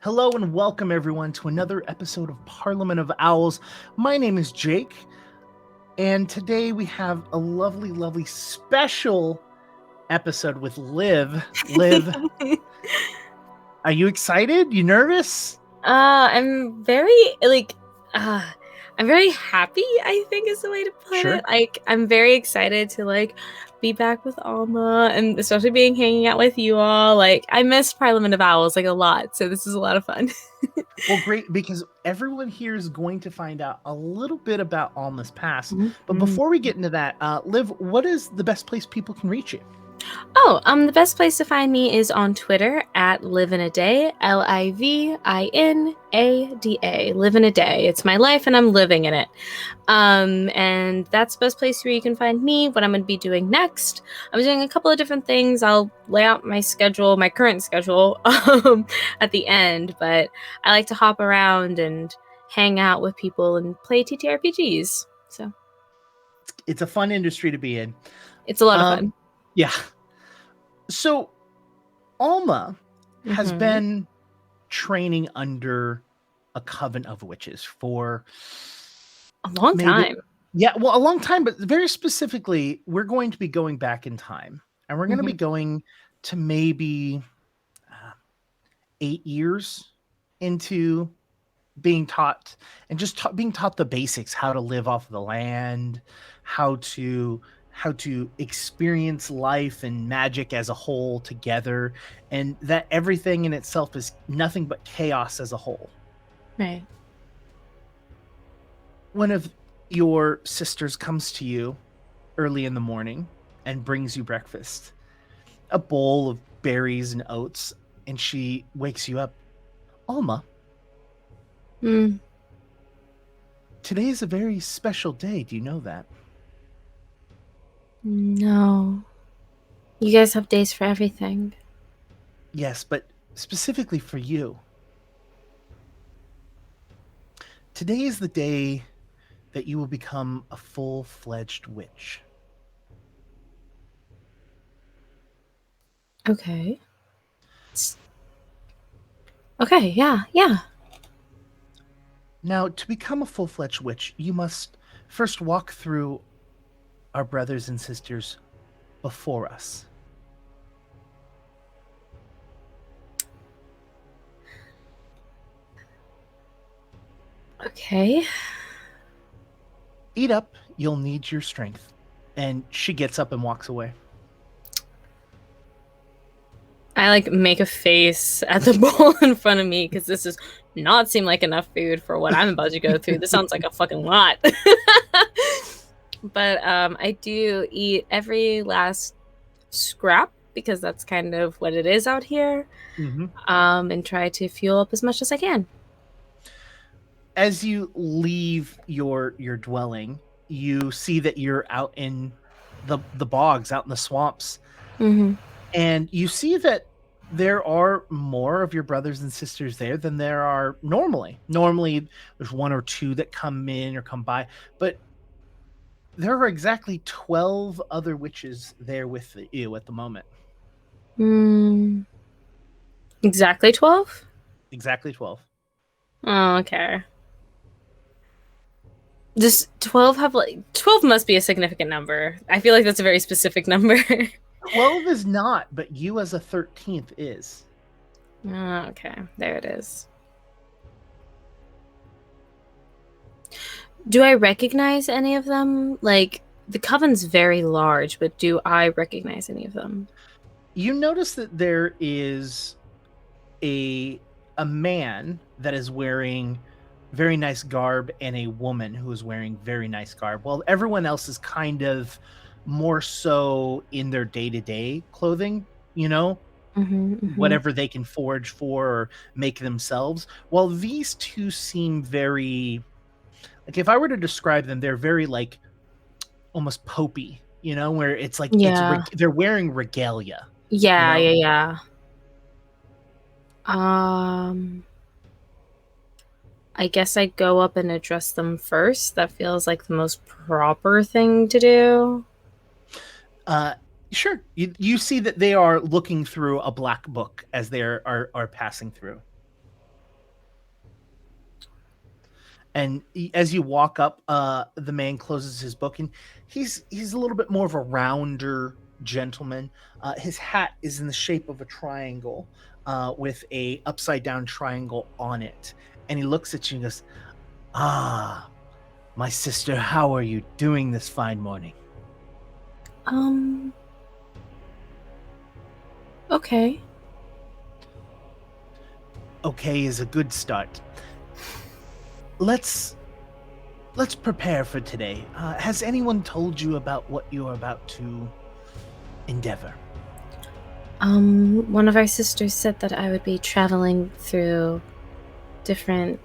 Hello and welcome everyone to another episode of Parliament of Owls. My name is Jake, and today we have a lovely, lovely special episode with Liv. Liv, are you excited? You nervous? I'm very uh I'm very happy, I think is the way to put Sure. it. I'm very excited to be back with Alma and especially being hanging out with you all. I missed Parliament of Owls a lot, so this is a lot of fun. Well, great, because everyone here is going to find out a little bit about Alma's past. But Mhm. before we get into that, Liv, what is the best place people can reach you? The best place to find me is on Twitter at livinaday, LIVINADA. Live in a day. It's my life and I'm living in it. And that's the best place where you can find me, what I'm going to be doing next. I'm doing a couple of different things. I'll lay out my schedule, my current schedule, at the end, but I like to hop around and hang out with people and play TTRPGs. So It's a fun industry to be in. it's a lot of fun. Yeah. So Alma has been training under a coven of witches for a long time. Yeah, well, a long time, but very specifically, we're going to be going back in time, and we're going to be going to maybe 8 years into being taught and just being taught the basics, how to live off the land, how to experience life and magic as a whole together, and that everything in itself is nothing but chaos as a whole. Right. One of your sisters comes to you early in the morning and brings you breakfast, a bowl of berries and oats, and she wakes you up. Alma, today is a very special day. Do you know that? No. You guys have days for everything. Yes, but specifically for you. Today is the day that you will become a full-fledged witch. Okay. Okay, yeah. Now, to become a full-fledged witch, you must first walk through our brothers and sisters before us. Okay. Eat up, you'll need your strength. And she gets up and walks away. I make a face at the bowl in front of me because this does not seem like enough food for what I'm about to go through. This sounds like a fucking lot. But I do eat every last scrap because that's kind of what it is out here. And try to fuel up as much as I can. As you leave your dwelling, you see that you're out in the bogs, out in the swamps. And you see that there are more of your brothers and sisters there than there are normally. Normally, there's one or two that come in or come by, but there are exactly 12 other witches there with you at the moment. Exactly 12? Exactly 12. Oh, okay. Does 12 have 12 must be a significant number. I feel like that's a very specific number. 12 is not, but you as a 13th is. Oh, okay, there it is. Do I recognize any of them? The coven's very large, but do I recognize any of them? You notice that there is a man that is wearing very nice garb and a woman who is wearing very nice garb. Well, everyone else is kind of more so in their day-to-day clothing, whatever they can forage for or make themselves. While these two seem very, if I were to describe them, they're very almost popey, where it's they're wearing regalia. Yeah. I guess I go up and address them first. That feels like the most proper thing to do. Sure. You see that they are looking through a black book as they are passing through. And as you walk up, the man closes his book, and he's a little bit more of a rounder gentleman. His hat is in the shape of a triangle, with a upside down triangle on it. And he looks at you and goes, "Ah, my sister, how are you doing this fine morning?" Um, okay. Okay is a good start. Let's let's prepare for today. Has anyone told you about what you're about to endeavor? One of our sisters said that I would be traveling through different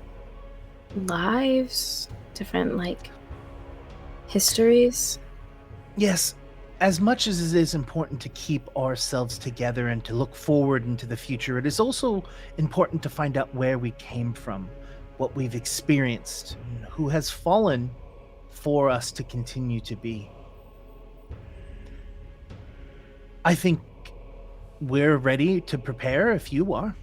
lives, different like histories. Yes, as much as it is important to keep ourselves together and to look forward into the future, it is also important to find out where we came from, what we've experienced, and who has fallen for us to continue to be. I think we're ready to prepare if you are.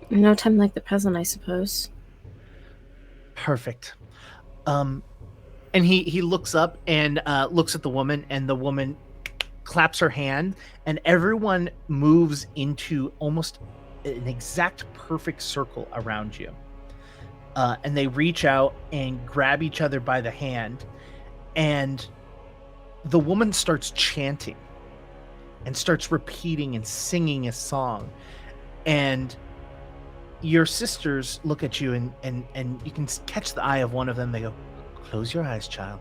No time like the present, I suppose. Perfect. Um, and he looks up and looks at the woman, and the woman claps her hand, and everyone moves into almost an exact perfect circle around you. And they reach out and grab each other by the hand, and the woman starts chanting and starts repeating and singing a song. And your sisters look at you, and you can catch the eye of one of them. They go, "Close your eyes, child."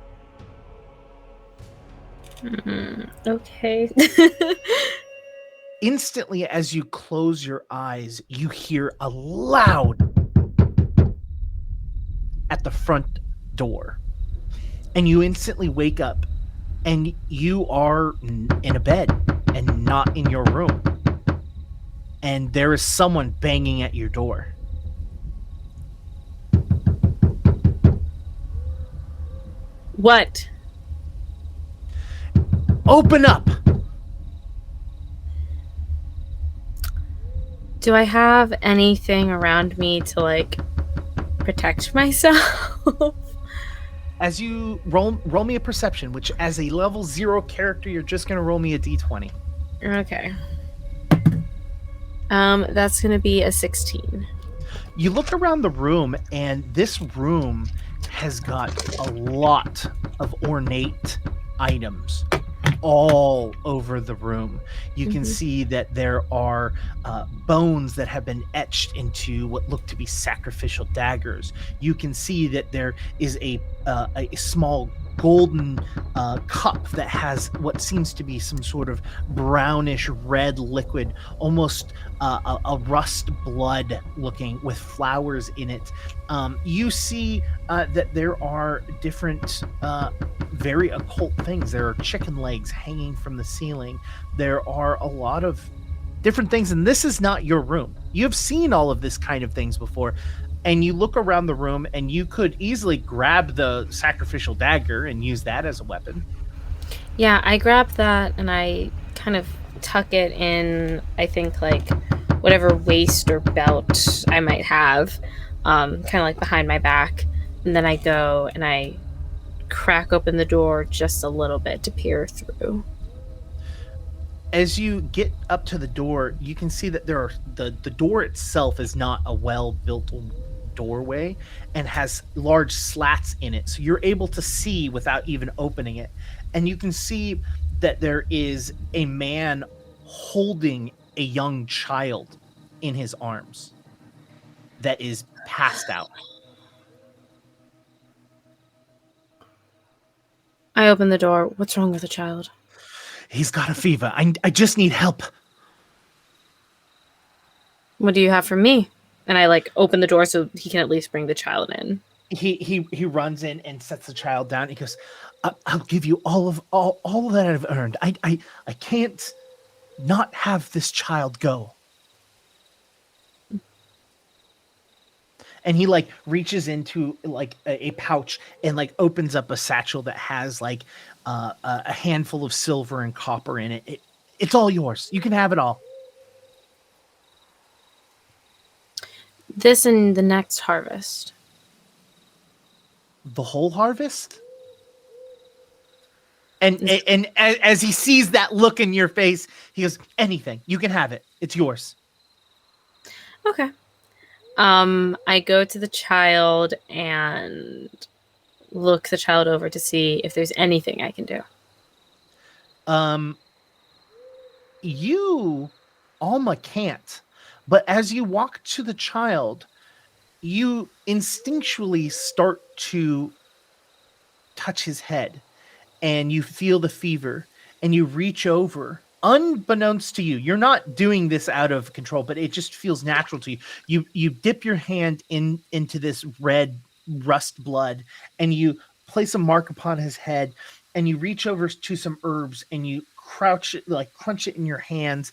Okay. Instantly, as you close your eyes, you hear a loud at the front door, and you instantly wake up, and you are in a bed and not in your room, and there is someone banging at your door. What? Open up! Do I have anything around me to like protect myself? As you roll me a perception, which as a level 0 character, you're just gonna roll me a d20. Okay. That's gonna be a 16. You look around the room, and this room has got a lot of ornate items all over the room. You can see that there are bones that have been etched into what look to be sacrificial daggers. You can see that there is a small golden cup that has what seems to be some sort of brownish red liquid, almost a rust blood looking, with flowers in it. You see that there are different very occult things. There are chicken legs hanging from the ceiling. There are a lot of different things, and this is not your room. You've seen all of this kind of things before, and you look around the room, and you could easily grab the sacrificial dagger and use that as a weapon. Yeah, I grab that and I kind of tuck it in, I think, like whatever waist or belt I might have, kind of like behind my back. And then I go and I crack open the door just a little bit to peer through. As you get up to the door, you can see that there are the door itself is not a well-built doorway and has large slats in it, so you're able to see without even opening it. And you can see that there is a man holding a young child in his arms that is passed out. I open the door. What's wrong with the child? He's got a fever. I just need help. What do you have for me? And I like open the door so he can at least bring the child in. He runs in and sets the child down. He goes, I'll give you all that I've earned. I can't not have this child go." And he like reaches into like a pouch and like opens up a satchel that has like a handful of silver and copper in it. It's all yours. You can have it all. This and the next harvest. The whole harvest? And Is as he sees that look in your face, he goes, "Anything. You can have it. It's yours." okay. I go to the child and look the child over to see if there's anything I can do. Um, you, Alma, can't. But as you walk to the child, you instinctually start to touch his head, and you feel the fever, and you reach over. Unbeknownst to you, you're not doing this out of control, but it just feels natural to you. You dip your hand into this red rust blood, and you place a mark upon his head, and you reach over to some herbs, and you crouch it, like crunch it in your hands,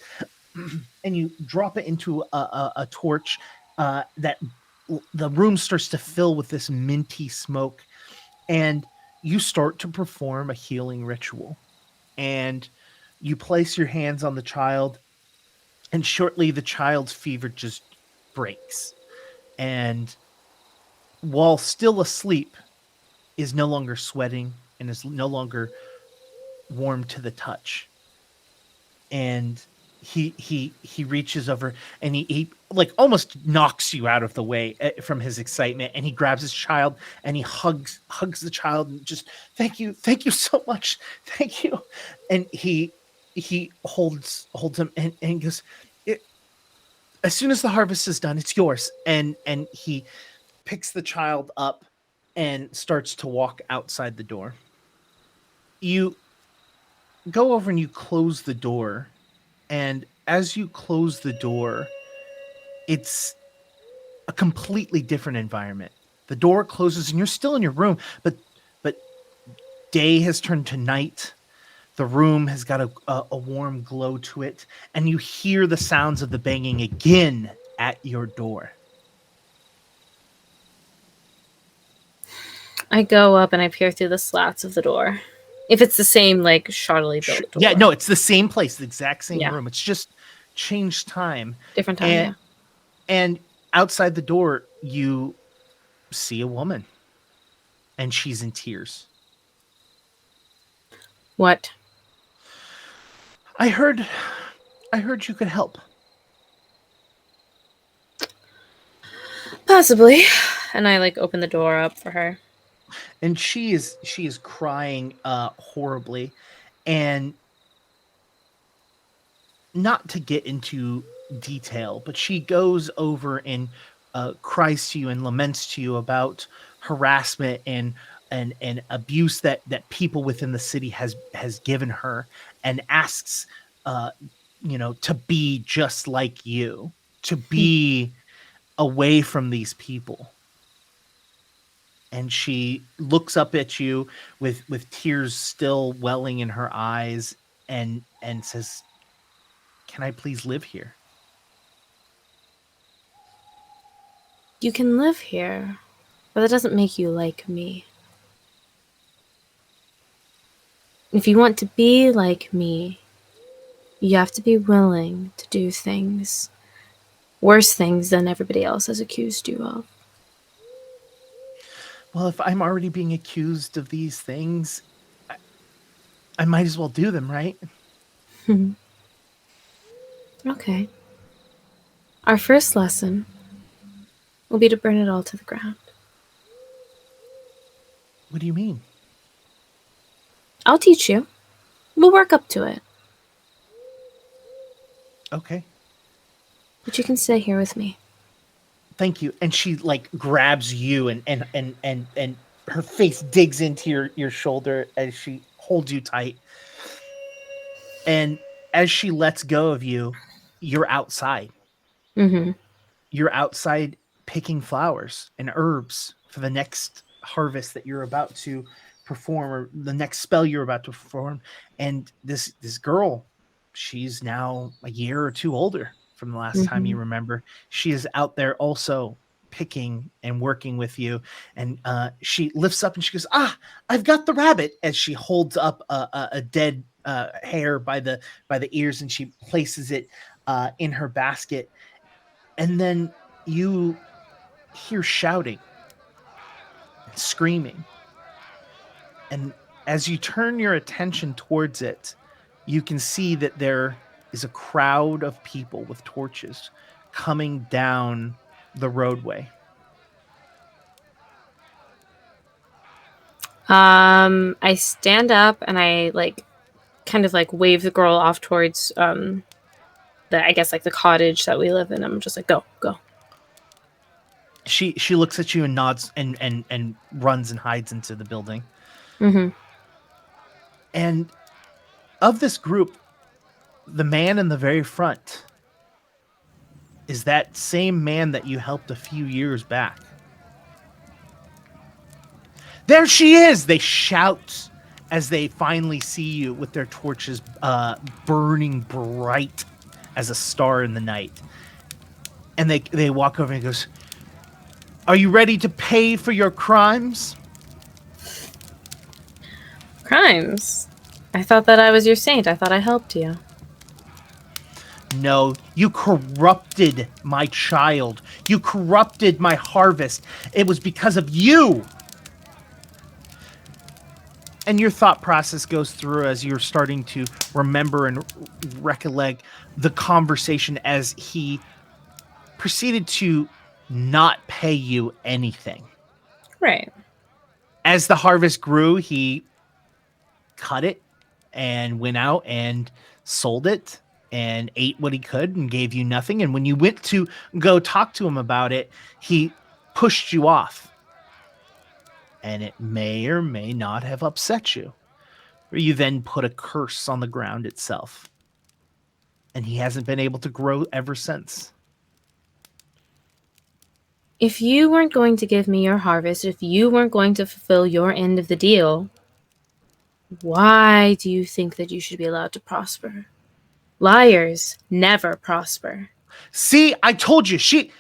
and you drop it into a torch. That the room starts to fill with this minty smoke, and you start to perform a healing ritual. And you place your hands on the child, and shortly the child's fever just breaks. And while still asleep, is no longer sweating and is no longer warm to the touch. And he reaches over, and he like almost knocks you out of the way from his excitement, and he grabs his child, and he hugs the child, and just, thank you so much, thank you. And he holds him, and goes, it, as soon as the harvest is done, it's yours. And he picks the child up and starts to walk outside the door. You go over and you close the door, and as you close the door, it's a completely different environment. The door closes, and you're still in your room, but day has turned to night. The room has got a warm glow to it, and you hear the sounds of the banging again at your door. I go up and I peer through the slats of the door. If it's the same, like, shoddily built door. Yeah, no, it's the same place, the exact same Yeah. room. It's just changed time. Different time, And yeah. and outside the door, you see a woman, and she's in tears. What? I heard you could help. Possibly. And I, like, open the door up for her. And she is crying horribly, and not to get into detail, but she goes over and cries to you and laments to you about harassment and abuse that people within the city has given her, and asks, uh to be just like you, to be away from these people. And she looks up at you with tears still welling in her eyes, and says, "Can I please live here?" You can live here, but that doesn't make you like me. If you want to be like me, you have to be willing to do things, worse things than everybody else has accused you of. Well, if I'm already being accused of these things, I, I might as well do them, right? Okay. Our first lesson will be to burn it all to the ground. What do you mean? I'll teach you. We'll work up to it. Okay. But you can stay here with me. Thank you. And she like grabs you, and her face digs into your shoulder as she holds you tight. And as she lets go of you, you're outside. Mm-hmm. You're outside picking flowers and herbs for the next harvest that you're about to perform, or the next spell you're about to perform. And this girl, she's now a year or two older from the last time Mm-hmm. you remember. She is out there also picking and working with you. And she lifts up and she goes, "Ah, I've got the rabbit," as she holds up a dead hare by the ears, and she places it in her basket. And then you hear shouting and screaming. And as you turn your attention towards it, you can see that there is a crowd of people with torches coming down the roadway. I stand up and I kind of wave the girl off towards the, I guess, like the cottage that we live in. I'm just like, go. She looks at you and nods and runs and hides into the building. Mm-hmm. And of this group, the man in the very front is that same man that you helped a few years back. There she is! They shout as they finally see you with their torches burning bright as a star in the night. And they walk over and goes, "Are you ready to pay for your crimes?" Crimes? I thought that I was your saint. I thought I helped you. No, you corrupted my child. You corrupted my harvest. It was because of you. And your thought process goes through as you're starting to remember and recollect the conversation as he proceeded to not pay you anything. Right. As the harvest grew, he cut it and went out and sold it and ate what he could and gave you nothing. And when you went to go talk to him about it, he pushed you off. And it may or may not have upset you. Or you then put a curse on the ground itself. And he hasn't been able to grow ever since. If you weren't going to give me your harvest, if you weren't going to fulfill your end of the deal, why do you think that you should be allowed to prosper? Liars never prosper. See, I told you, she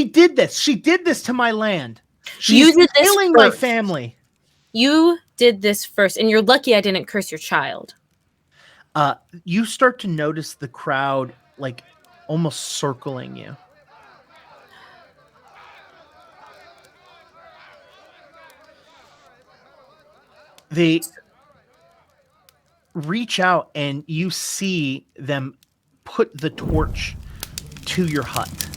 did this. She did this to my land. You She's did this killing my first. family. You did this first, and you're lucky I didn't curse your child. You start to notice the crowd like almost circling you. They reach out and you see them put the torch to your hut.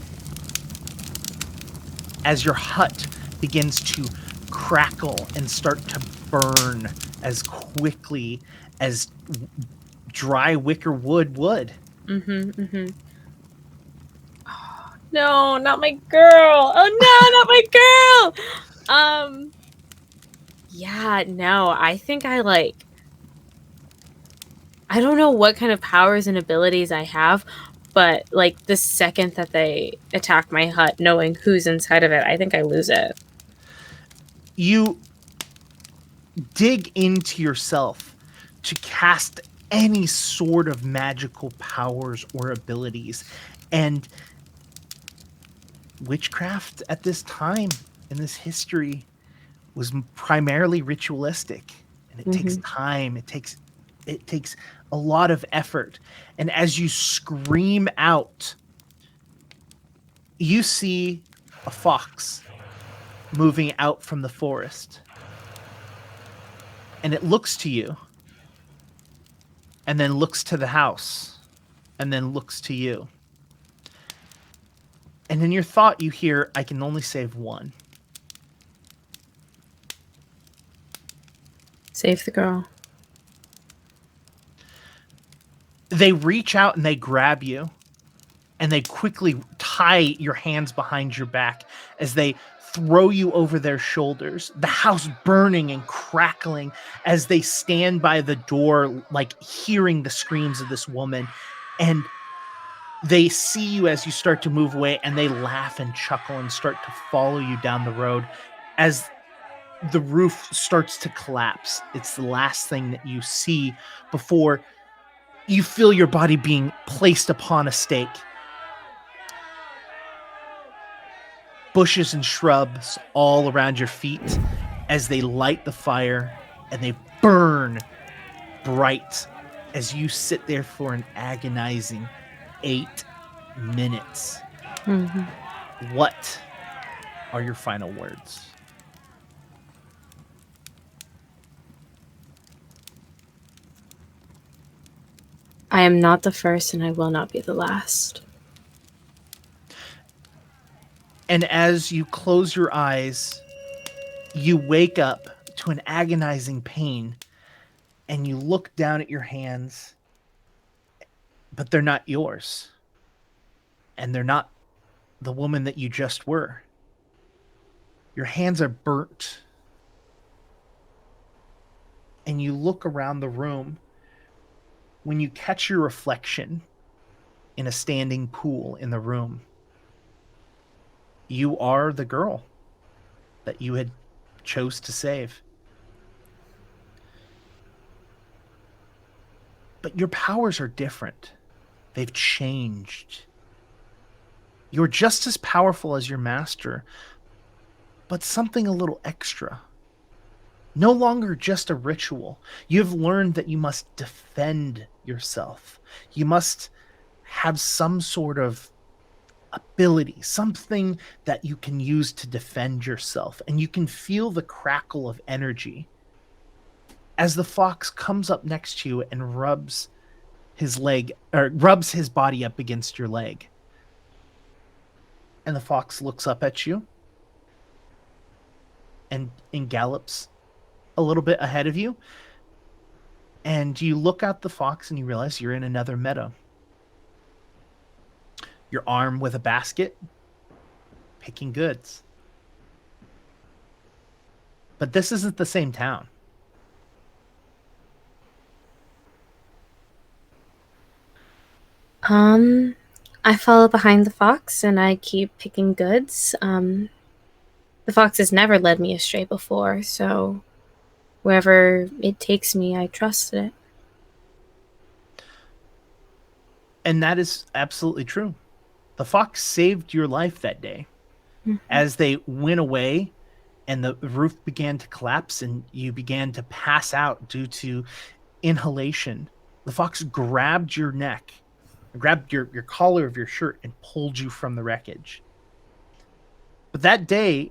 As your hut begins to crackle and start to burn as quickly as dry wicker wood would. Oh, no, not my girl. Oh no, not my girl. Yeah, no, I think I don't know what kind of powers and abilities I have, but the second that they attack my hut, knowing who's inside of it, I think I lose it. You dig into yourself to cast any sort of magical powers or abilities. And witchcraft at this time in this history was primarily ritualistic, and it takes time. It takes a lot of effort. And as you scream out, you see a fox moving out from the forest. And it looks to you, and then looks to the house, and then looks to you. And in your thought, you hear, "I can only save one." Save the girl. They reach out and they grab you, and they quickly tie your hands behind your back as they throw you over their shoulders, the house burning and crackling as they stand by the door, like hearing the screams of this woman. And they see you as you start to move away, and they laugh and chuckle and start to follow you down the road as the roof starts to collapse. It's the last thing that you see before you feel your body being placed upon a stake. Bushes and shrubs all around your feet as they light the fire, and they burn bright as you sit there for an agonizing 8 minutes. What are your final words? I am not the first, and I will not be the last. And as you close your eyes, you wake up to an agonizing pain, and you look down at your hands, but they're not yours. And they're not the woman that you just were. Your hands are burnt. And you look around the room. When you catch your reflection in a standing pool in the room, you are the girl that you had chose to save. But your powers are different. They've changed. You're just as powerful as your master, but something a little extra. No longer just a ritual. You've learned that you must defend yourself. You must have some sort of ability, something that you can use to defend yourself. And you can feel the crackle of energy as the fox comes up next to you and rubs his leg, or rubs his body up against your leg. And the fox looks up at you and gallops a little bit ahead of you. And you look at the fox and you realize you're in another meadow. You're armed with a basket, picking goods. But this isn't the same town. I follow behind the fox and I keep picking goods. The fox has never led me astray before, so wherever it takes me, I trust it. And that is absolutely true. The fox saved your life that day. As they went away and the roof began to collapse and you began to pass out due to inhalation, the fox grabbed your neck, grabbed your collar of your shirt and pulled you from the wreckage. But that day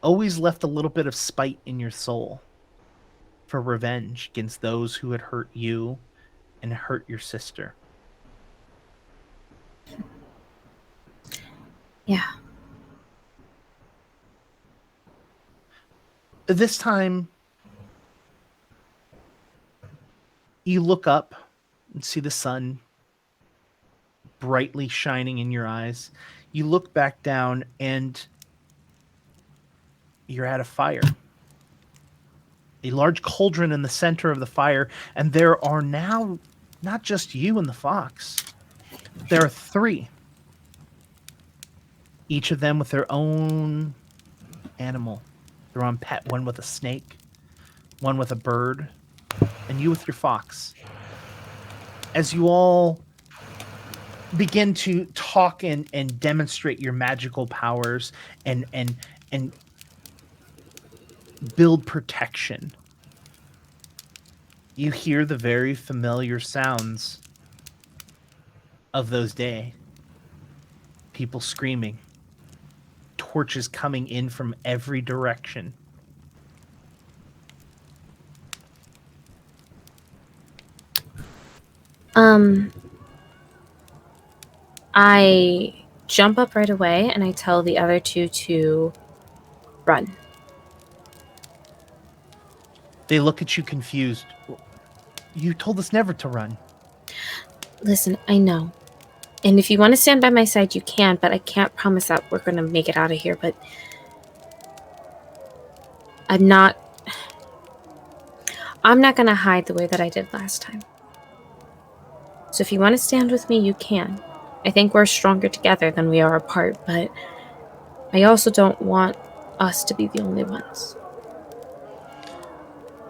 always left a little bit of spite in your soul for revenge against those who had hurt you and hurt your sister. Yeah. This time, you look up and see the sun brightly shining in your eyes. You look back down and you're at a fire. A large cauldron in the center of the fire, and there are now not just you and the fox. There are 3. Each of them with their own animal. Their own pet, one with a snake, one with a bird, and you with your fox. As you all begin to talk and demonstrate your magical powers and build protection, you hear the very familiar sounds of those days. People screaming, torches coming in from every direction. I jump up right away and I tell the other 2 to run. They look at you confused. You told us never to run. Listen, I know. And if you want to stand by my side, you can, but I can't promise that we're going to make it out of here. But I'm not going to hide the way that I did last time. So if you want to stand with me, you can. I think we're stronger together than we are apart, but I also don't want us to be the only ones.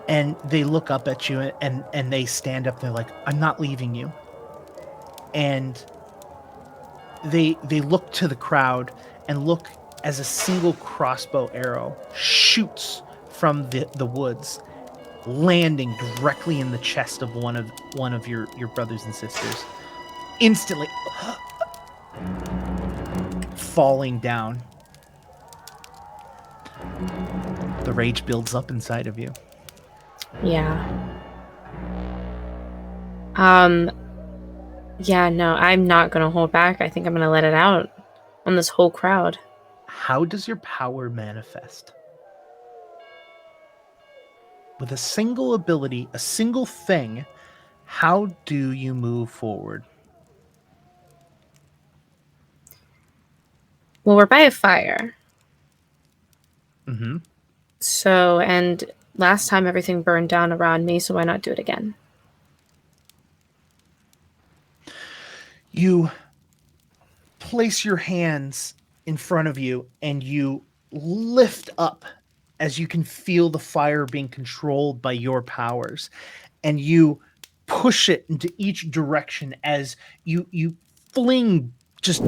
And they look up at you and they stand up. They're like, I'm not leaving you. And they look to the crowd and look as a single crossbow arrow shoots from the woods, landing directly in the chest of one of your brothers and sisters, instantly falling down. The rage builds up inside of you. Yeah. Um, yeah, no, I'm not gonna hold back. I think I'm gonna let it out on this whole crowd. How does your power manifest? With a single ability, a single thing, how do you move forward? Well, we're by a fire. Mm-hmm. So, and last time everything burned down around me, so why not do it again? You place your hands in front of you and you lift up as you can feel the fire being controlled by your powers, and you push it into each direction as you fling just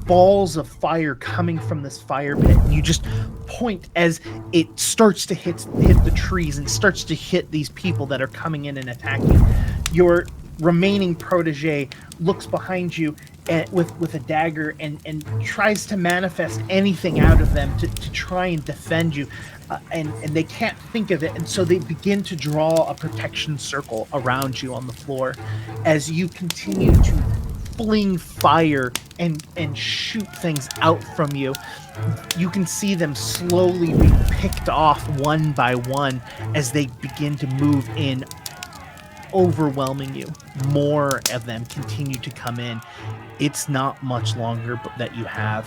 balls of fire coming from this fire pit, and you just point as it starts to hit the trees and starts to hit these people that are coming in and attacking. Your remaining protege looks behind you with a dagger and tries to manifest anything out of them to try and defend you, and they can't think of it, and so they begin to draw a protection circle around you on the floor as you continue to fling fire and shoot things out from you. You can see them slowly being picked off one by one as they begin to move in, overwhelming you. More of them continue to come in. It's not much longer that you have.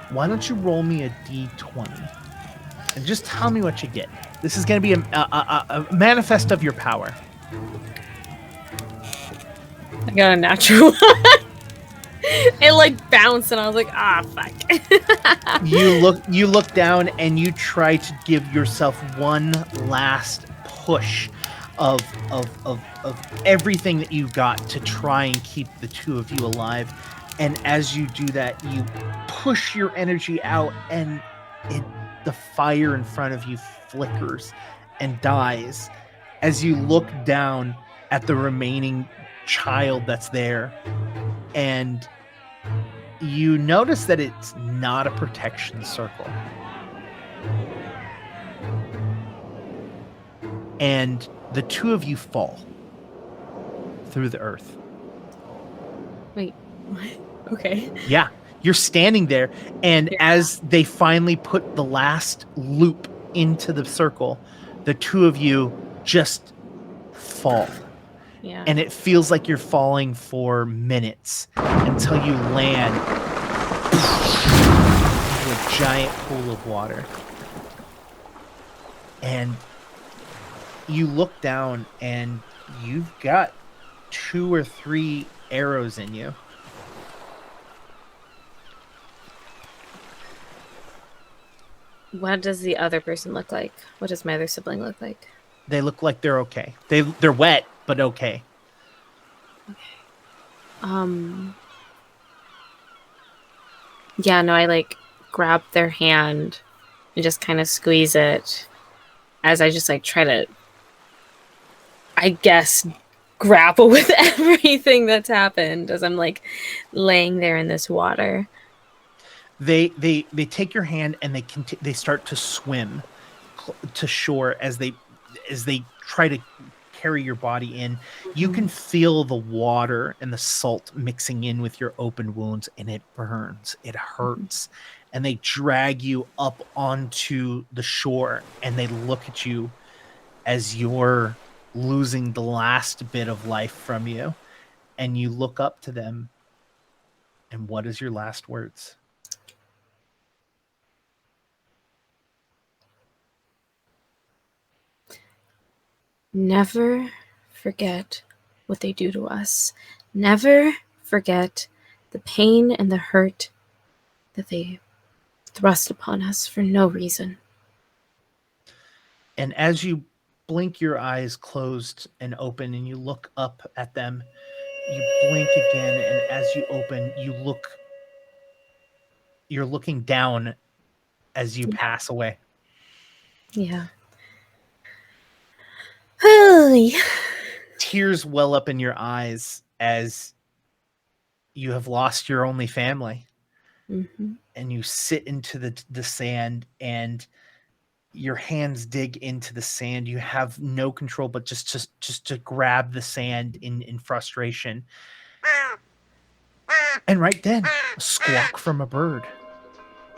Why don't you roll me a d20 and just tell me what you get? This is going to be a manifest of your power. I got a natural one. It like bounced, and I was like, ah, fuck. You look down and you try to give yourself one last push of everything that you've got to try and keep the two of you alive. And as you do that, you push your energy out, and the fire in front of you flickers and dies as you look down at the remaining child that's there, and you notice that it's not a protection circle. And the two of you fall through the earth. Wait, what? Okay. Yeah, you're standing there, and Yeah. as they finally put the last loop into the circle, the two of you just fall. Yeah. And it feels like you're falling for minutes until you land into a giant pool of water. And you look down, and you've got 2 or 3 arrows in you. What does the other person look like? What does my other sibling look like? They look like they're okay. They're wet, but okay. Yeah, no, I like grab their hand and just kind of squeeze it as I just like try to, I guess, grapple with everything that's happened as I'm like laying there in this water. They take your hand and they start to swim to shore as they try to carry your body in. You can feel the water and the salt mixing in with your open wounds, and it burns. It hurts. And they drag you up onto the shore, and they look at you as you're losing the last bit of life from you. And you look up to them, and what is your last words? Never forget what they do to us. Never forget the pain and the hurt that they thrust upon us for no reason. And as you blink your eyes closed and open and you look up at them, you blink again, and as you open, you're looking down as you pass away. Yeah. Holy. Tears well up in your eyes as you have lost your only family. Mm-hmm. And you sit into the sand, and your hands dig into the sand. You have no control but just to grab the sand in frustration. And right then, a squawk from a bird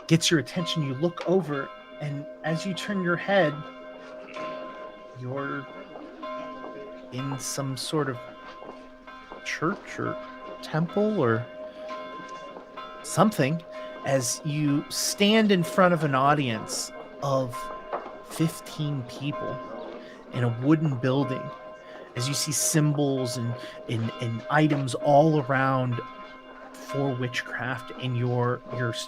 gets your attention. You look over, and as you turn your head, you're in some sort of church or temple or something, as you stand in front of an audience of 15 people in a wooden building, as you see symbols and items all around for witchcraft and your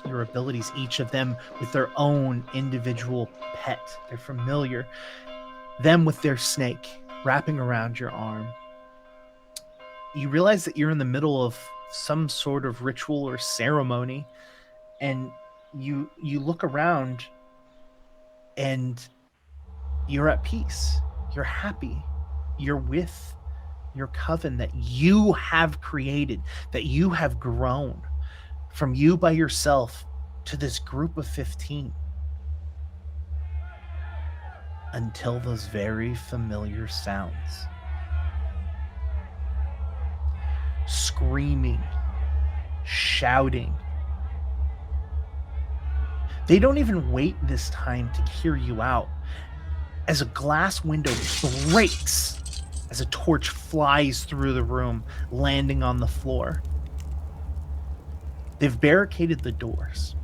abilities, each of them with their own individual pet. They're familiar. Them with their snake wrapping around your arm. You realize that you're in the middle of some sort of ritual or ceremony, and you look around and you're at peace. You're happy. You're with your coven that you have created, that you have grown from you by yourself to this group of 15, until those very familiar sounds. Screaming, shouting. They don't even wait this time to hear you out, as a glass window breaks as a torch flies through the room, landing on the floor. They've barricaded the doors.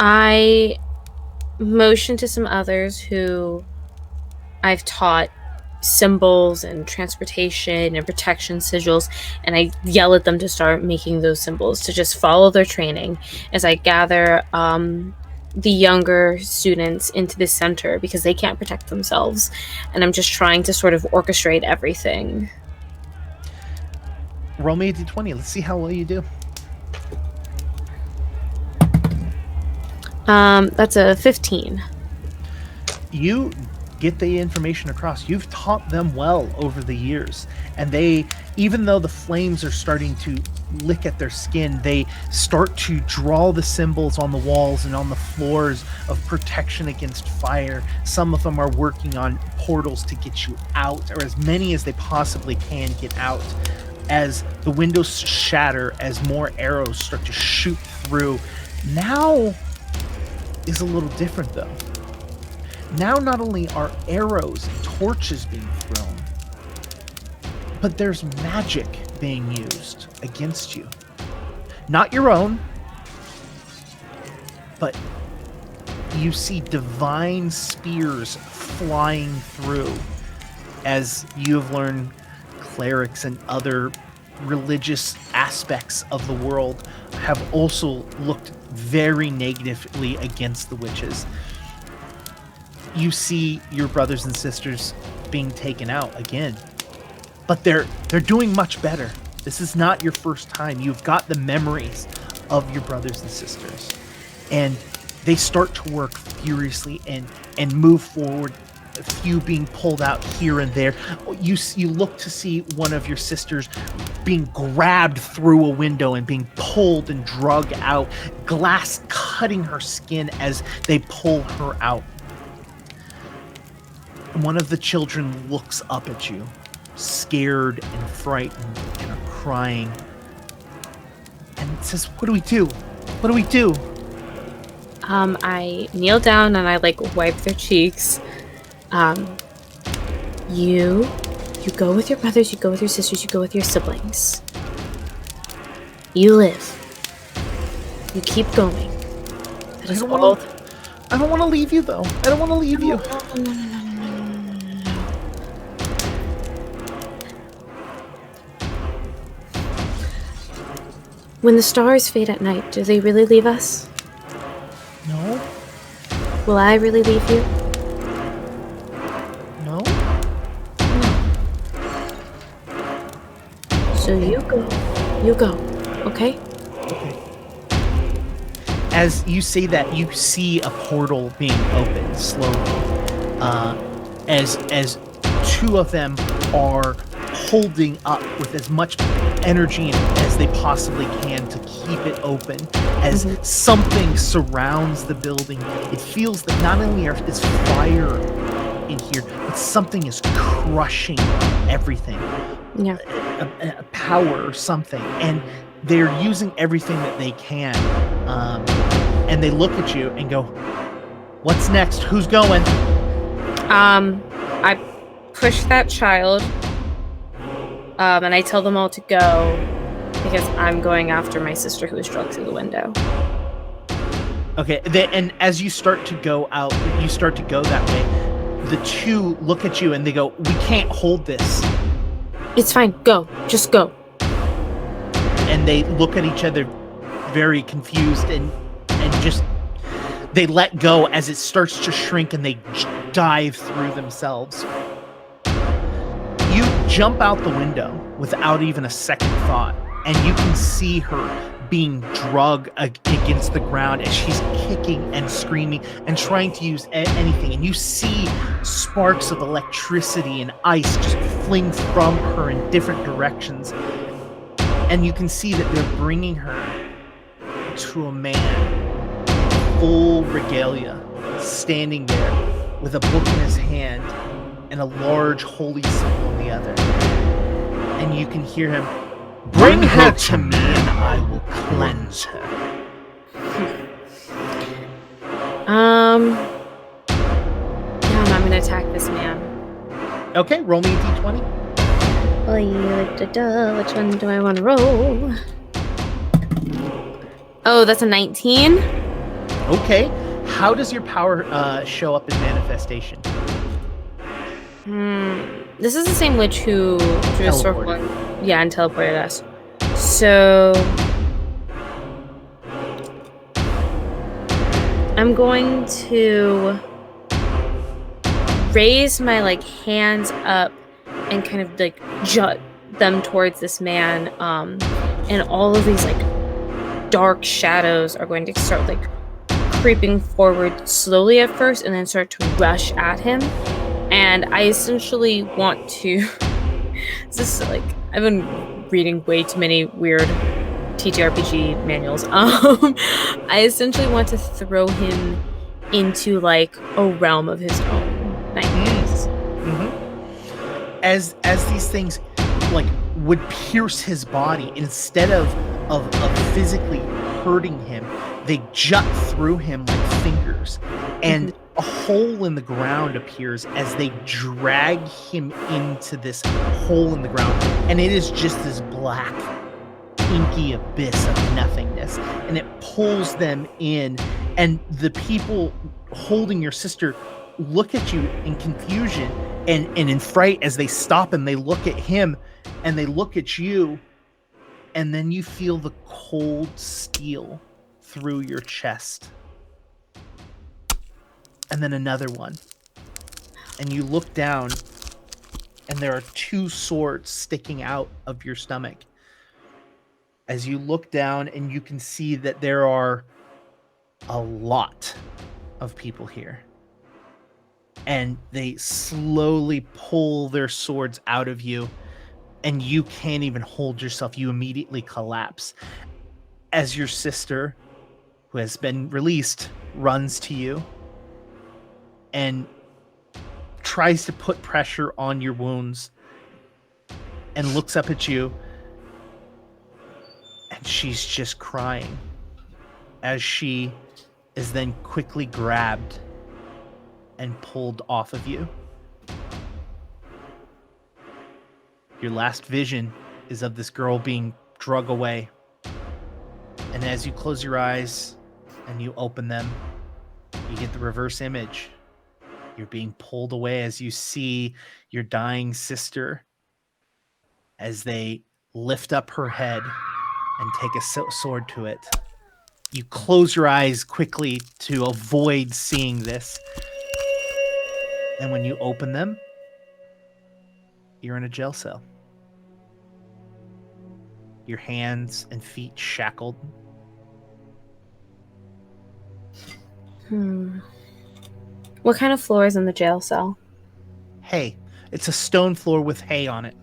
I motion to some others who I've taught symbols and transportation and protection sigils, and I yell at them to start making those symbols, to just follow their training as I gather the younger students into the center, because they can't protect themselves, and I'm just trying to sort of orchestrate everything. Roll me a d20. Let's see how well you do. That's a 15. You get the information across. You've taught them well over the years, and they, even though the flames are starting to lick at their skin, they start to draw the symbols on the walls and on the floors of protection against fire. Some of them are working on portals to get you out, or as many as they possibly can get out, as the windows shatter, as more arrows start to shoot through. Now is a little different, though. Now not only are arrows and torches being thrown, but there's magic being used against you. Not your own, but you see divine spears flying through, as you have learned clerics and other religious aspects of the world have also looked very negatively against the witches. You see your brothers and sisters being taken out again, but they're doing much better. This is not your first time. You've got the memories of your brothers and sisters, and they start to work furiously and move forward. A few being pulled out here and there. You look to see one of your sisters being grabbed through a window and being pulled and dragged out, glass cutting her skin as they pull her out. One of the children looks up at you, scared and frightened and are crying, and says, "What do we do? What do we do?" I kneel down and I wipe their cheeks. You go with your brothers, you go with your sisters, you go with your siblings. You live. You keep going. That is all. I don't want to leave you, though. I don't want to leave you. No. When the stars fade at night, do they really leave us? No. Will I really leave you? No. So you go, okay? Okay. As you say that, you see a portal being opened slowly, as two of them are holding up with as much energy as they possibly can to keep it open. As something surrounds the building, it feels that not only is fire in here, but something is crushing everything. Yeah. A power or something, and they're using everything that they can. And they look at you and go, "What's next? Who's going?" I push that child, and I tell them all to go because I'm going after my sister who was drugged through the window. Okay, and as you start to go out, you start to go that way. The two look at you and they go, "We can't hold this." It's fine. Go. Just go. And they look at each other very confused and just they let go as it starts to shrink and they dive through themselves. You jump out the window without even a second thought, and you can see her being dragged against the ground as she's kicking and screaming and trying to use anything. And you see sparks of electricity and ice just fling from her in different directions. And you can see that they're bringing her to a man in full regalia, standing there with a book in his hand and a large holy symbol in the other. And you can hear him, "Bring her to me and I will cleanse her." Yeah, I'm gonna attack this man. Okay, roll me a d20. Which one do I want to roll? Oh, that's a 19. Okay, how does your power show up in manifestation? This is the same witch who drew a circle and teleported us. So I'm going to raise my hands up and kind of jut them towards this man, and all of these dark shadows are going to start creeping forward slowly at first and then start to rush at him. And I essentially want to I've been reading way too many weird TTRPG manuals. I essentially want to throw him into a realm of his own nightmares. As these things would pierce his body, instead of physically hurting him, they jut through him like fingers, and a hole in the ground appears as they drag him into this hole in the ground, and it is just this black, inky abyss of nothingness, and it pulls them in, and the people holding your sister look at you in confusion and in fright as they stop and they look at him and they look at you, and then you feel the cold steel through your chest. And then another one. And you look down and there are two swords sticking out of your stomach. As you look down and you can see that there are a lot of people here. And they slowly pull their swords out of you, and you can't even hold yourself. You immediately collapse as your sister, who has been released, runs to you and tries to put pressure on your wounds and looks up at you, and she's just crying as she is then quickly grabbed and pulled off of you. Your last vision is of this girl being dragged away. And as you close your eyes and you open them, you get the reverse image. You're being pulled away as you see your dying sister as they lift up her head and take a sword to it. You close your eyes quickly to avoid seeing this. And when you open them, you're in a jail cell. Your hands and feet shackled. What kind of floor is in the jail cell? Hay. It's a stone floor with hay on it.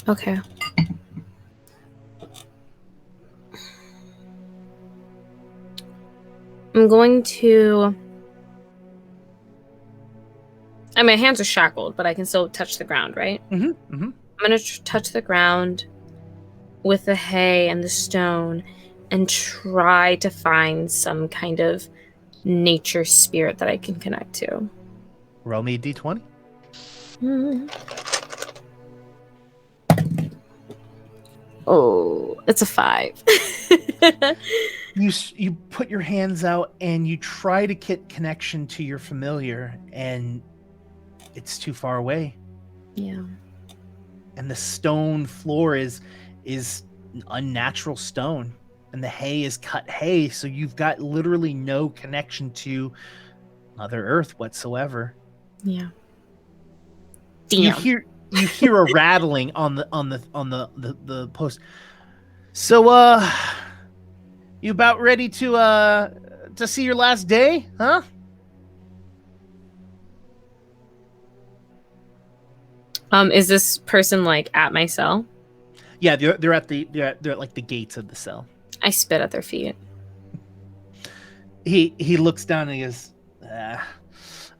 Okay. I'm going to. I mean, my hands are shackled, but I can still touch the ground, right? Mm-hmm. Mm-hmm. I'm going to touch the ground with the hay and the stone and try to find some kind of nature spirit that I can connect to. Roll me a d20. Oh, it's a 5. You put your hands out and you try to get connection to your familiar, and it's too far away. Yeah. And the stone floor is unnatural stone, and the hay is cut hay, so you've got literally no connection to Mother Earth whatsoever. Yeah. You Damn. hear a rattling on the post. So you about ready to see your last day, huh? Is this person like at my cell? Yeah, they're at like the gates of the cell. I spit at their feet. He looks down and he goes,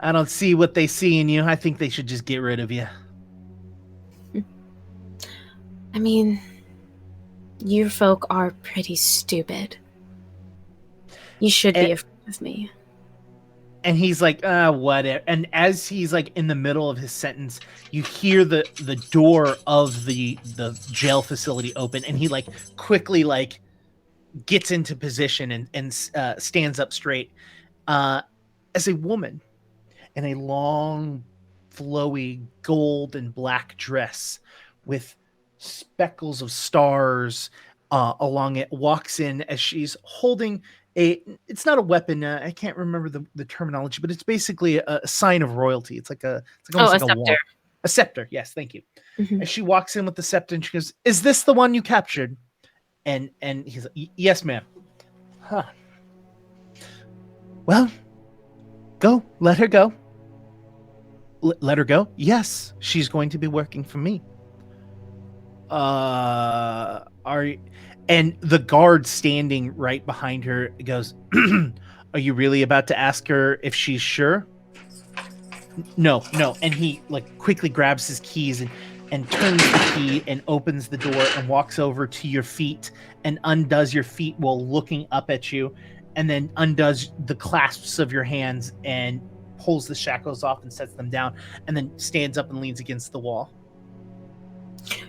I don't see what they see in you. I think they should just get rid of you. I mean, you folk are pretty stupid. You should be afraid of me. And he's like, whatever. And as he's like in the middle of his sentence, you hear the door of the jail facility open, and he like quickly like gets into position and stands up straight. As a woman in a long, flowy gold and black dress with speckles of stars along it, walks in as she's holding it's not a weapon. I can't remember the terminology, but it's basically a sign of royalty. It's like almost like a scepter. wand. A scepter. Yes, thank you. Mm-hmm. As she walks in with the scepter, and she goes, "Is this the one you captured?" And he's like, "Yes, ma'am." Huh. Well, go. Let her go. Let her go? Yes, she's going to be working for me. Are you... And the guard standing right behind her goes, "Are you really about to ask her if she's sure?" No. And he like quickly grabs his keys and turns the key and opens the door and walks over to your feet and undoes your feet while looking up at you, and then undoes the clasps of your hands and pulls the shackles off and sets them down, and then stands up and leans against the wall.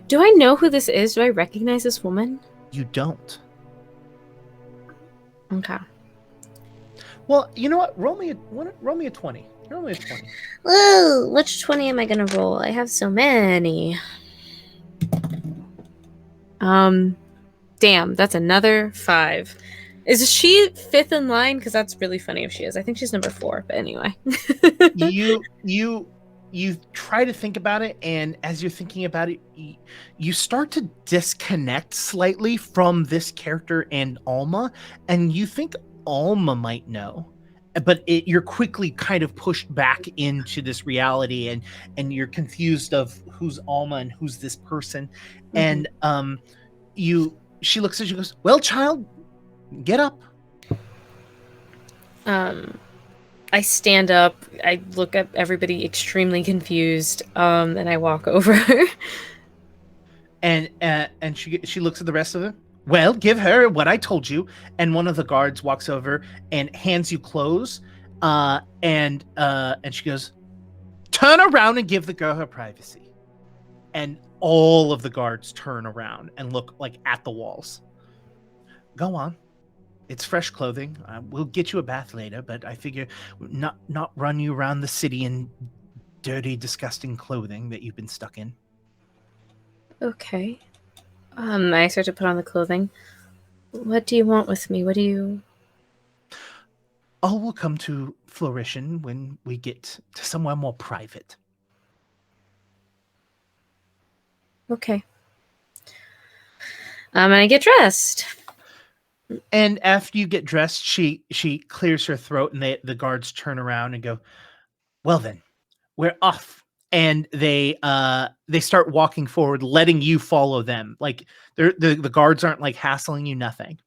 Do I know who this is? Do I recognize this woman? You don't. Okay. Well, you know what? Roll me a 20. Roll me a 20. Whoa, which 20 am I gonna roll? I have so many. Damn, that's another 5. Is she 5th in line? Because that's really funny if she is. I think she's number 4, but anyway. You try to think about it, and as you're thinking about it, you start to disconnect slightly from this character and Alma, and you think Alma might know, but you're quickly kind of pushed back into this reality, and you're confused of who's Alma and who's this person. Mm-hmm. And she looks at you and goes, "Well, child, get up." I stand up, I look at everybody extremely confused, and I walk over. And she looks at the rest of them. "Well, give her what I told you." And one of the guards walks over and hands you clothes. And she goes, "Turn around and give the girl her privacy." And all of the guards turn around and look like at the walls. "Go on. It's fresh clothing. We'll get you a bath later, but I figure not run you around the city in dirty, disgusting clothing that you've been stuck in." Okay. I start to put on the clothing. What do you want with me? What do you... All will come to fruition when we get to somewhere more private. Okay. And I get dressed. And after you get dressed, she clears her throat, and the guards turn around and go, "Well then, we're off. and they start walking forward, letting you follow them. Like the guards aren't like hassling you, nothing.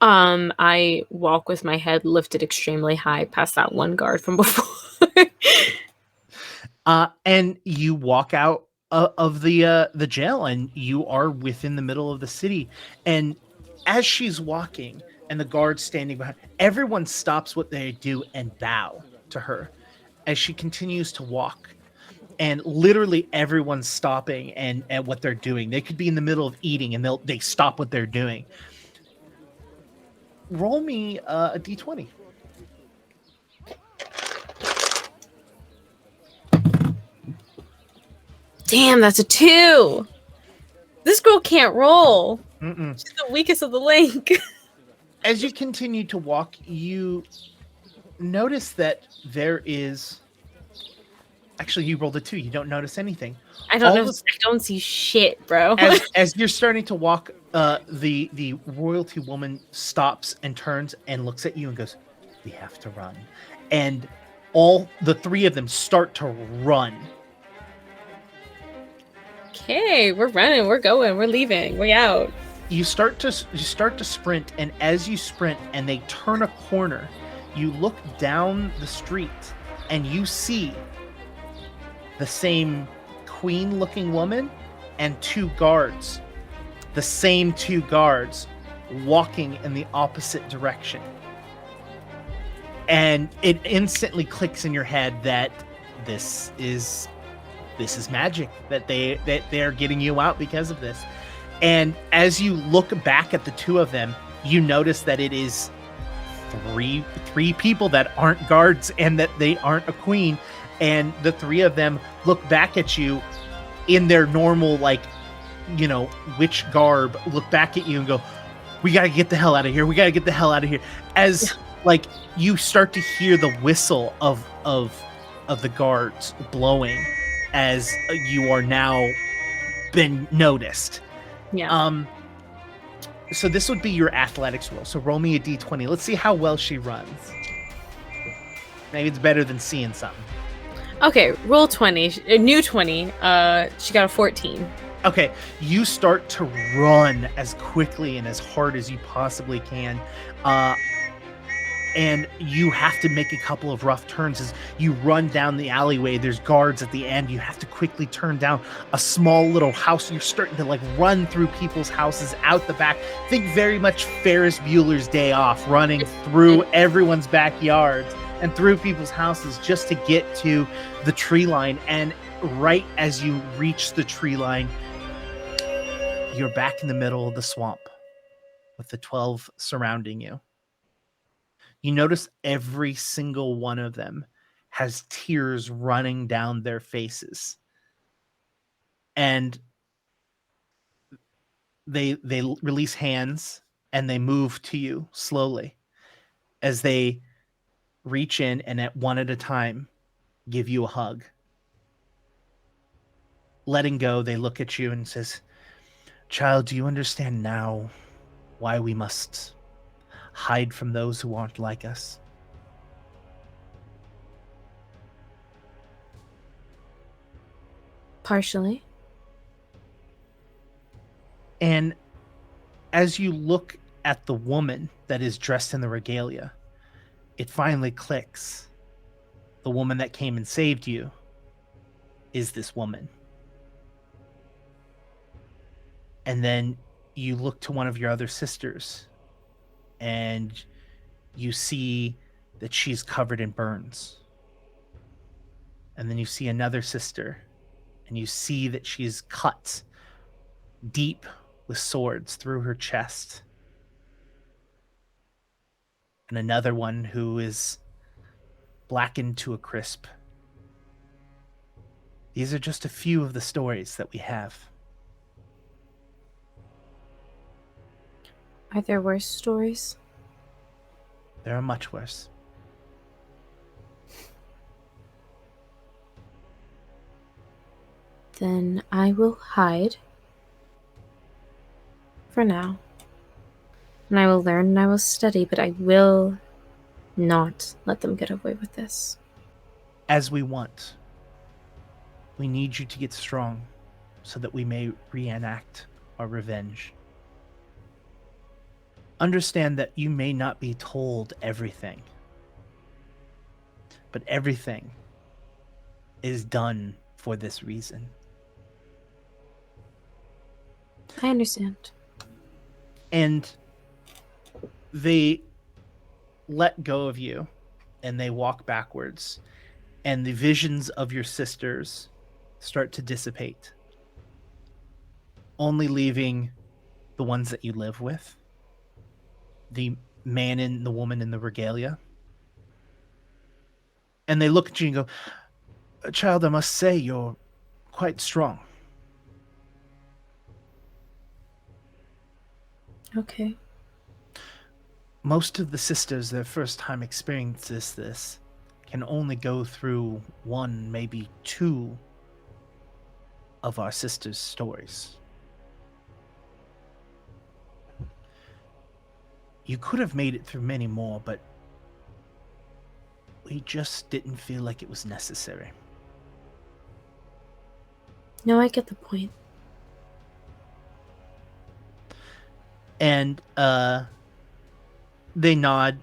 I walk with my head lifted extremely high past that one guard from before. And you walk out of the jail, and you are within the middle of the city. And as she's walking, and the guards standing behind, everyone stops what they do and bow to her as she continues to walk. And literally everyone's stopping and what they're doing. They could be in the middle of eating, and they stop what they're doing. Roll me a d20. Damn, that's a 2. This girl can't roll. Mm-mm. She's the weakest of the link. As you continue to walk, you notice that there is... Actually, you rolled a 2. You don't notice anything. I don't see shit, bro. As you're starting to walk, the royalty woman stops and turns and looks at you and goes, "We have to run." And all the three of them start to run. Okay, we're running, we're going, we're leaving, we're out. You start to sprint, and as you sprint and they turn a corner, you look down the street and you see the same queen-looking woman and 2 guards. The same 2 guards walking in the opposite direction. And it instantly clicks in your head that this is magic, that they're getting you out because of this. And as you look back at the 2 of them, you notice that it is three people that aren't guards and that they aren't a queen. And the 3 of them look back at you in their normal, like, you know, witch garb, look back at you and go, "We got to get the hell out of here. We got to get the hell out of here." As like you start to hear the whistle of the guards blowing as you are now been noticed. Yeah. So this would be your athletics roll. So roll me a d20. Let's see how well she runs. Maybe it's better than seeing something. Okay, roll 20. New 20. She got a 14. Okay, you start to run as quickly and as hard as you possibly can. And you have to make a couple of rough turns as you run down the alleyway. There's guards at the end. You have to quickly turn down a small little house. You're starting to like run through people's houses out the back. Think very much Ferris Bueller's Day Off, running through everyone's backyards and through people's houses just to get to the tree line. And right as you reach the tree line, you're back in the middle of the swamp with the 12 surrounding you. You notice every single one of them has tears running down their faces. And they release hands and they move to you slowly as they reach in and at one at a time give you a hug. Letting go, they look at you and says, "Child, do you understand now why we must hide from those who aren't like us?" Partially. And as you look at the woman that is dressed in the regalia, it finally clicks. The woman that came and saved you is this woman. And then you look to one of your other sisters and you see that she's covered in burns. And then you see another sister and you see that she's cut deep with swords through her chest. And another one who is blackened to a crisp. These are just a few of the stories that we have. Are there worse stories? There are much worse. Then I will hide. For now. And I will learn and I will study, but I will not let them get away with this. as we want. We need you to get strong so that we may reenact our revenge. Understand that you may not be told everything, but everything is done for this reason. I understand. And they let go of you and they walk backwards, and the visions of your sisters start to dissipate, only leaving the ones that you live with, the man and the woman in the regalia. And they look at you and go, "Child, I must say you're quite strong." Okay. Most of the sisters, their first time experiences this, can only go through one, maybe two of our sisters' stories. You could have made it through many more, but we just didn't feel like it was necessary. No, I get the point. And they nod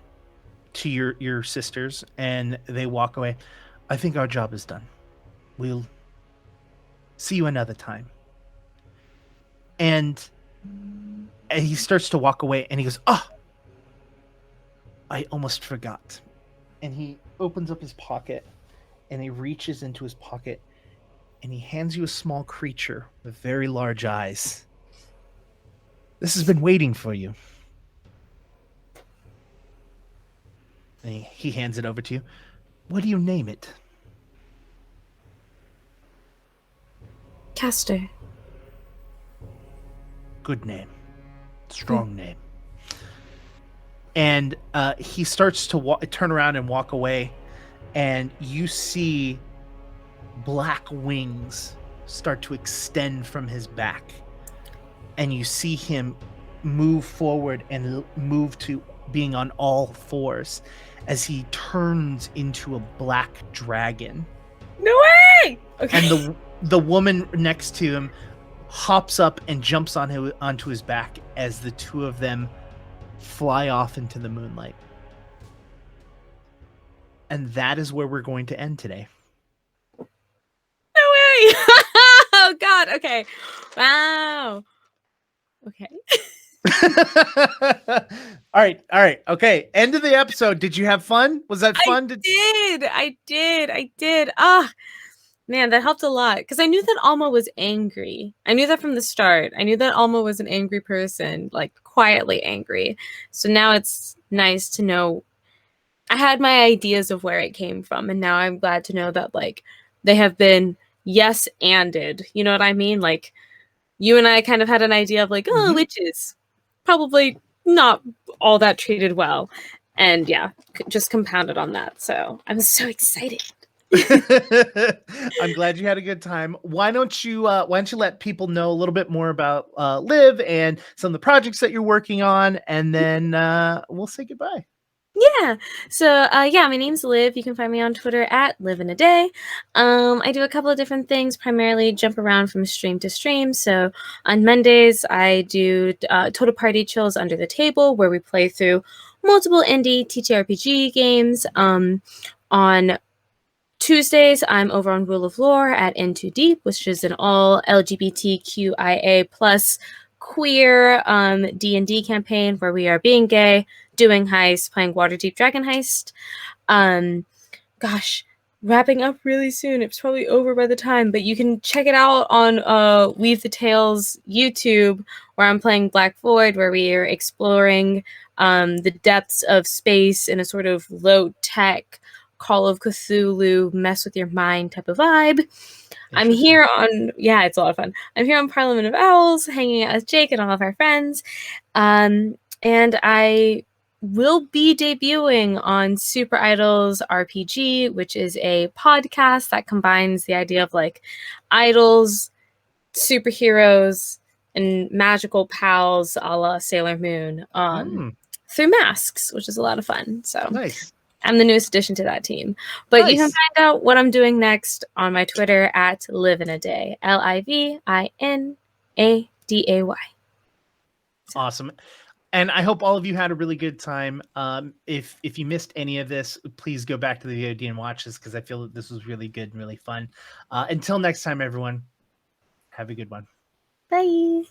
to your sisters and they walk away. "I think our job is done. We'll see you another time." And he starts to walk away and he goes, "Oh, I almost forgot." And he opens up his pocket and he reaches into his pocket and he hands you a small creature with very large eyes. "This has been waiting for you." And he hands it over to you. "What do you name it?" Castor. "Good name. Strong name." And he starts to turn around and walk away, and you see black wings start to extend from his back, and you see him move forward and move to being on all fours as he turns into a black dragon. No way! Okay. And the woman next to him hops up and jumps onto his back as the two of them fly off into the moonlight. And that is where we're going to end today. No way! Oh God. Okay. Wow. Okay. All right. Okay. End of the episode. Did you have fun? Was that fun? I did. Ah, man, that helped a lot because I knew that Alma was angry. I knew that from the start. I knew that Alma was an angry person, like quietly angry. So now it's nice to know. I had my ideas of where it came from, and now I'm glad to know that like they have been yes-anded. You know what I mean? Like you and I kind of had an idea of like, oh, Mhm. witches probably not all that treated well. And yeah, just compounded on that. So I'm so excited. I'm glad you had a good time. Why don't you let people know a little bit more about Live and some of the projects that you're working on, and then we'll say goodbye. Yeah. So yeah, my name's Liv. You can find me on Twitter at liveinaday. I do a couple of different things, primarily jump around from stream to stream. So on Mondays, I do Total Party Chills Under the Table, where we play through multiple indie TTRPG games. On Tuesdays, I'm over on Rule of Lore at In Too Deep, which is an all LGBTQIA plus queer D&D campaign where we are being gay, doing heists, playing Waterdeep Dragon Heist. Gosh, wrapping up really soon. It's probably over by the time, but you can check it out on Weave the Tales YouTube, where I'm playing Black Void, where we are exploring the depths of space in a sort of low-tech Call of Cthulhu, mess with your mind type of vibe. I'm here on, it's a lot of fun. I'm here on Parliament of Owls, hanging out with Jake and all of our friends. And I will be debuting on Super Idols RPG, which is a podcast that combines the idea of like idols, superheroes, and magical pals a la Sailor Moon through masks, which is a lot of fun. So Nice. I'm the newest addition to that team. But you can Nice. find out what I'm doing next on my Twitter at Live in a Day. LIVINADAY. Awesome. And I hope all of you had a really good time. If you missed any of this, please go back to the VOD and watch this because I feel that this was really good and really fun. Until next time, everyone, have a good one. Bye.